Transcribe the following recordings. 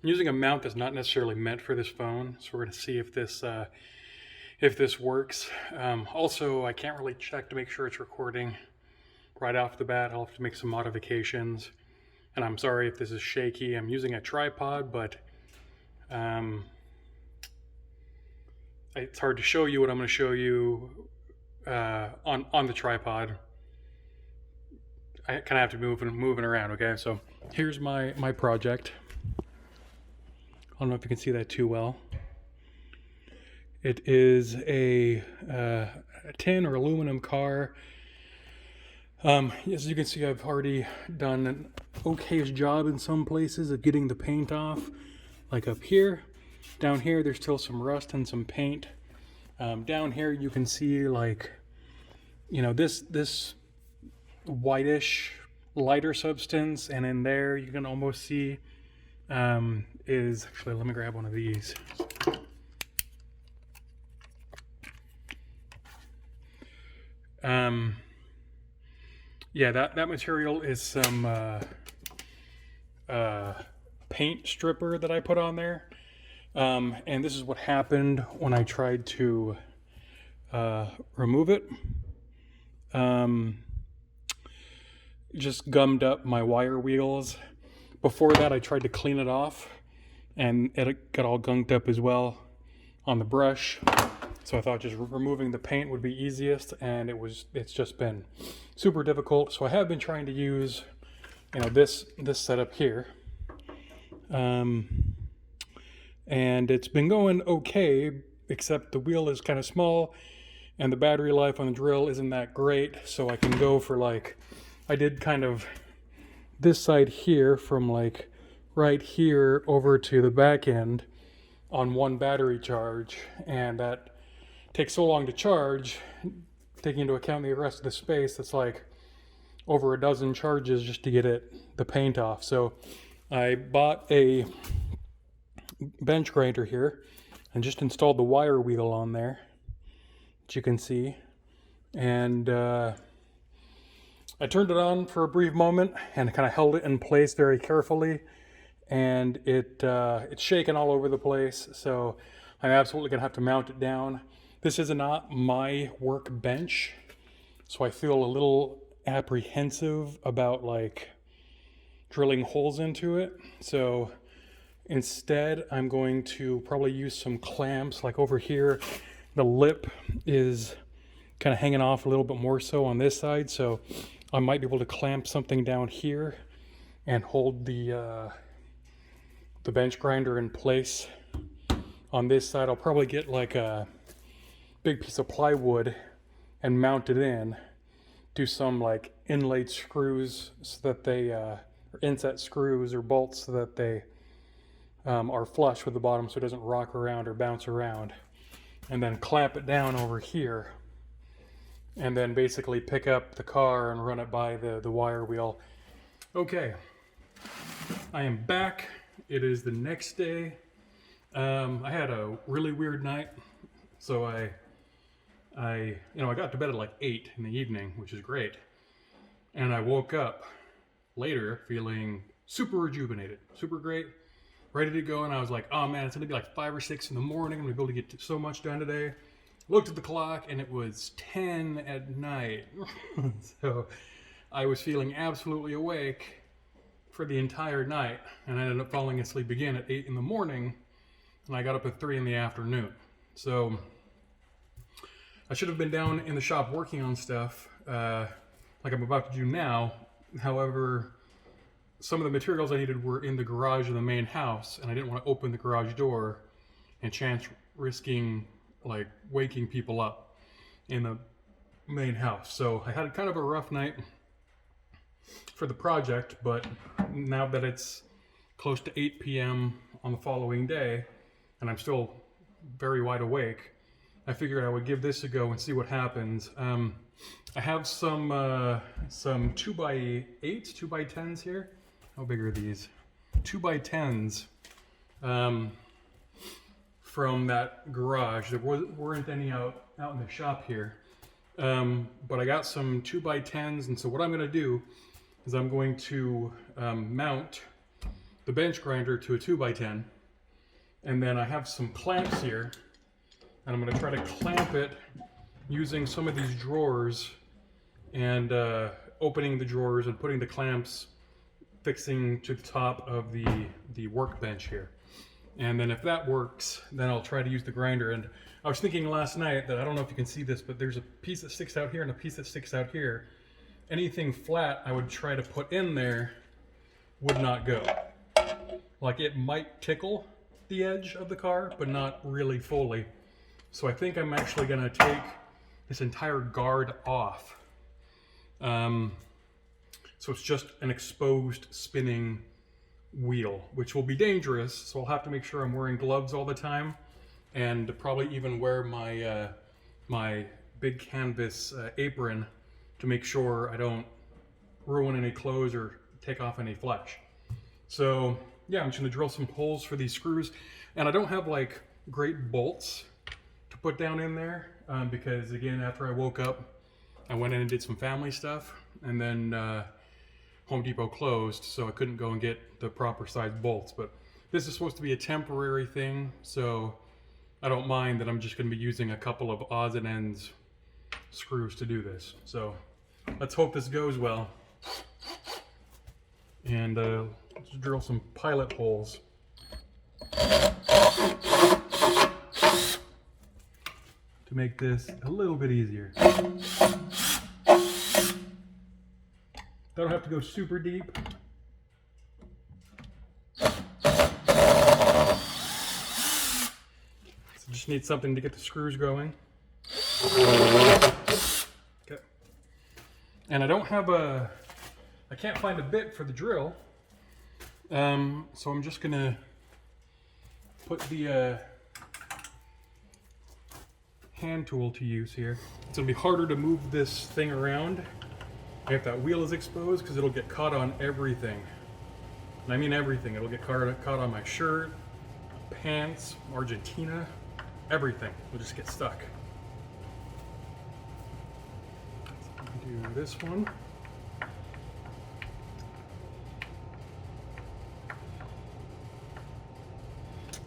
I'm using a mount that's not necessarily meant for this phone, so we're going to see if this works. Also, I can't really check to make sure it's recording right off the bat. I'll have to make some modifications. And I'm sorry if this is shaky. I'm using a tripod, but it's hard to show you what I'm going to show you on the tripod. I kind of have to move moving around. Okay, so here's my project. I don't know if you can see that too well. It is a tin or aluminum car. As you can see, I've already done an okayish job in some places of getting the paint off, like up here. Down here, there's still some rust and some paint. Down here, you can see, like, you know, this whitish, lighter substance, and in there, you can almost see is actually. Let me grab one of these. Yeah, that material is some paint stripper that I put on there. And this is what happened when I tried to remove it. Just gummed up my wire wheels. Before that, I tried to clean it off, and it got all gunked up as well on the brush. So I thought just removing the paint would be easiest, and it's just been super difficult. So I have been trying to use, you know, this setup here. And it's been going okay, except the wheel is kind of small and the battery life on the drill isn't that great. So I can go for, like, I did kind of this side here from like right here over to the back end on one battery charge, and that takes so long to charge, taking into account the rest of the space. That's like over a dozen charges just to get the paint off. So I bought a bench grinder here and just installed the wire wheel on there, which you can see. And I turned it on for a brief moment and kind of held it in place very carefully, and it's shaking all over the place. So I'm absolutely gonna have to mount it down. This is not my workbench, so I feel a little apprehensive about, like, drilling holes into it. So instead, I'm going to probably use some clamps, like over here. The lip is kind of hanging off a little bit more so on this side, so I might be able to clamp something down here and hold the bench grinder in place. On this side, I'll probably get like a big piece of plywood and mount it in. Do some like inlaid screws so that they, or inset screws or bolts so that they are flush with the bottom, so it doesn't rock around or bounce around. And then clamp it down over here. And then basically pick up the car and run it by the wire wheel. Okay, I am back. It is the next day. I had a really weird night, so I got to bed at like 8 in the evening, which is great. And I woke up later feeling super rejuvenated, super great, ready to go. And I was like, oh man, it's gonna be like 5 or 6 in the morning. I'm gonna be able to get so much done today. Looked at the clock and it was 10 at night. So I was feeling absolutely awake for the entire night, and I ended up falling asleep again at 8 in the morning, and I got up at 3 in the afternoon. So I should have been down in the shop working on stuff like I'm about to do now. However, some of the materials I needed were in the garage of the main house, and I didn't want to open the garage door and chance risking like waking people up in the main house. So I had kind of a rough night for the project, but now that it's close to 8 p.m. on the following day and I'm still very wide awake, I figured I would give this a go and see what happens. I have some 2x8s, 2x10s here. How big are these? 2x10s from that garage. There weren't any out in the shop here. But I got some 2x10s, and so what I'm going to do is I'm going to mount the bench grinder to a 2x10. And then I have some clamps here, and I'm going to try to clamp it using some of these drawers and opening the drawers and putting the clamps fixing to the top of the workbench here. And then if that works, then I'll try to use the grinder. And I was thinking last night that, I don't know if you can see this, but there's a piece that sticks out here and a piece that sticks out here. Anything flat I would try to put in there would not go. Like, it might tickle the edge of the car, but not really fully. So I think I'm actually gonna take this entire guard off. So it's just an exposed spinning wheel, which will be dangerous. So I'll have to make sure I'm wearing gloves all the time, and probably even wear my my big canvas apron to make sure I don't ruin any clothes or take off any flesh. So yeah, I'm just gonna drill some holes for these screws, and I don't have like great bolts to put down in there because, again, after I woke up, I went in and did some family stuff, and then Home Depot closed, so I couldn't go and get the proper size bolts. But this is supposed to be a temporary thing, so I don't mind that I'm just going to be using a couple of odds and ends screws to do this. So let's hope this goes well. And let's drill some pilot holes. To make this a little bit easier. Don't have to go super deep. So just need something to get the screws going. Okay. And I don't have I can't find a bit for the drill. So I'm just gonna put the hand tool to use here. It's gonna be harder to move this thing around if that wheel is exposed, because it'll get caught on everything. And I mean everything. It'll get caught on my shirt, pants, Argentina, everything. It'll just get stuck. So do this one.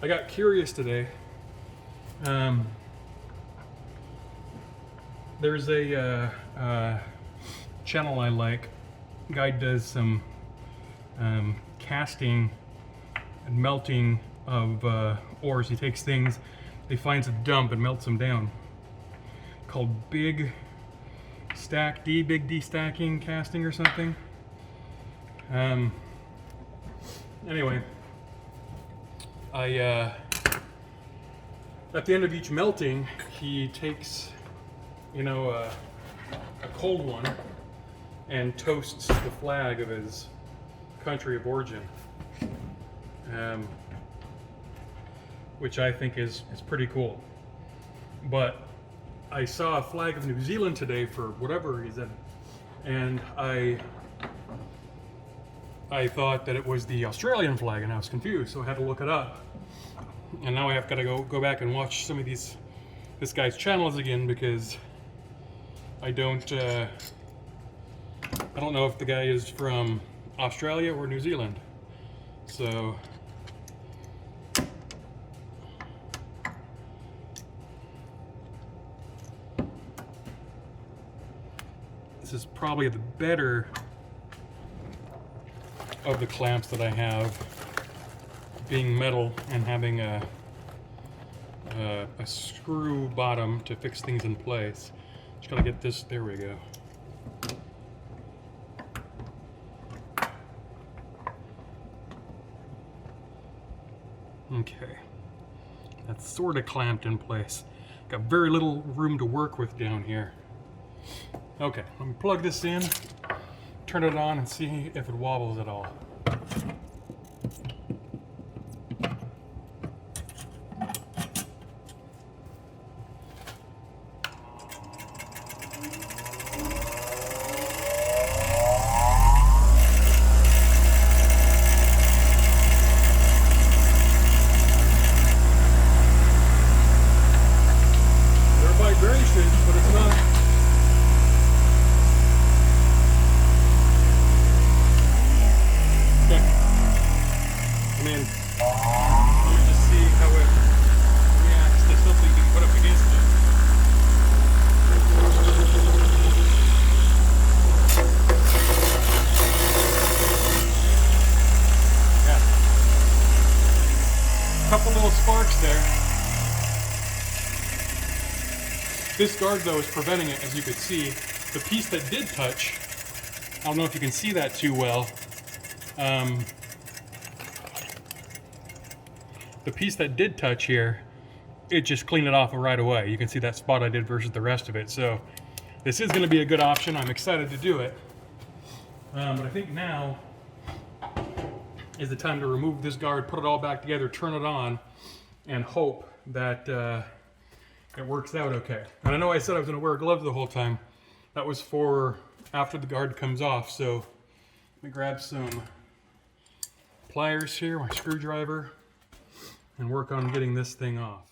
I got curious today. There's a channel I like. Guy does some casting and melting of ores. He takes things, he finds a dump and melts them down. Called Big Destacking Casting or something. Anyway, at the end of each melting, he takes, you know, a cold one and toasts the flag of his country of origin, which I think is pretty cool. But I saw a flag of New Zealand today for whatever reason, and I thought that it was the Australian flag, and I was confused, so I had to look it up. And now I have got to go back and watch some of this guy's channels again, because I don't know if the guy is from Australia or New Zealand. So this is probably the better of the clamps that I have, being metal and having a screw bottom to fix things in place. Just gotta get this, there we go. Okay, that's sort of clamped in place. Got very little room to work with down here. Okay, let me plug this in, turn it on, and see if it wobbles at all. But it's not. You can just see how it reacts to something you put up against it. Yeah. Couple little sparks there. This guard though is preventing it, as you could see. The piece that did touch, I don't know if you can see that too well. The piece that did touch here, it just cleaned it off right away. You can see that spot I did versus the rest of it. So this is going to be a good option. I'm excited to do it. But I think now is the time to remove this guard, put it all back together, turn it on, and hope that it works out okay. And I know I said I was going to wear gloves the whole time. That was for after the guard comes off. So let me grab some pliers here, my screwdriver, and work on getting this thing off.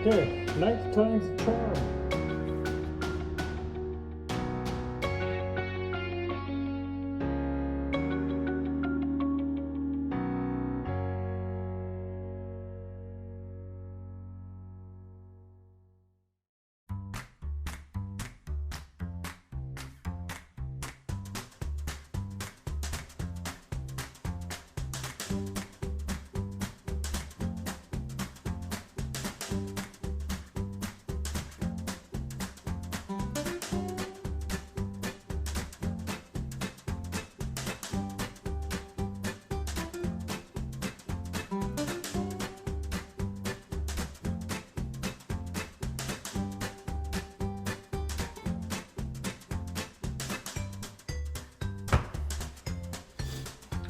Okay, ninth time's the charm.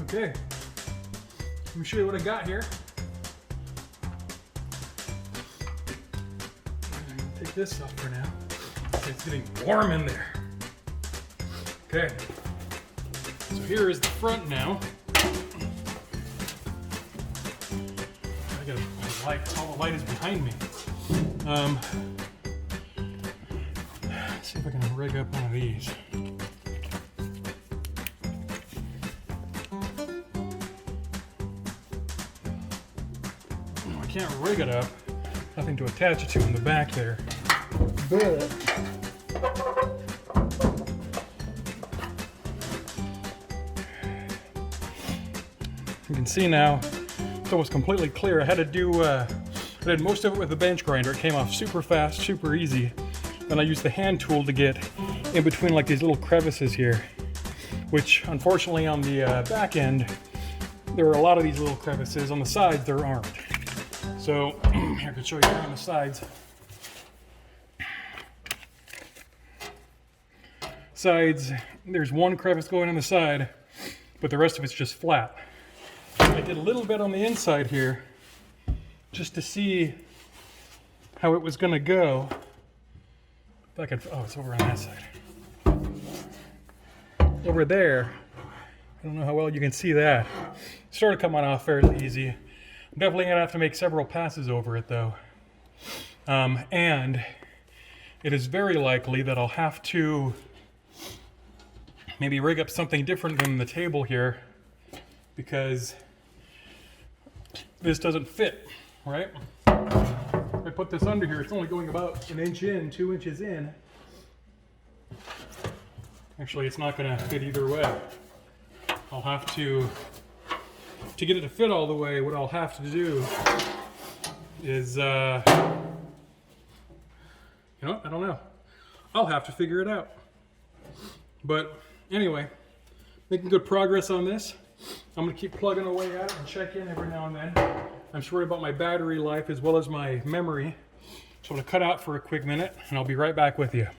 Okay, let me show you what I got here. I'm gonna take this off for now. It's getting warm in there. Okay, so here is the front now. I got a light, all the light is behind me. Let's see if I can rig up one of these. Can't rig it up, nothing to attach it to in the back there, but you can see now it was completely clear. I had to do I did most of it with the bench grinder. It came off super fast, super easy. Then I used the hand tool to get in between like these little crevices here, which unfortunately on the back end, there are a lot of these little crevices. On the sides, there aren't. So I can show you on the sides. Sides, there's one crevice going on the side, but the rest of it's just flat. I did a little bit on the inside here just to see how it was going to go. If I could, oh, it's over on that side. Over there, I don't know how well you can see that. It started coming off fairly easy. I'm definitely going to have to make several passes over it though. And it is very likely that I'll have to maybe rig up something different than the table here, because this doesn't fit, right? If I put this under here, it's only going about an inch in, 2 inches in. Actually, it's not going to fit either way. I'll have to get it to fit all the way, what I'll have to do is, you know what? I don't know. I'll have to figure it out. But anyway, making good progress on this. I'm going to keep plugging away at it and check in every now and then. I'm just worried about my battery life as well as my memory. So I'm going to cut out for a quick minute and I'll be right back with you.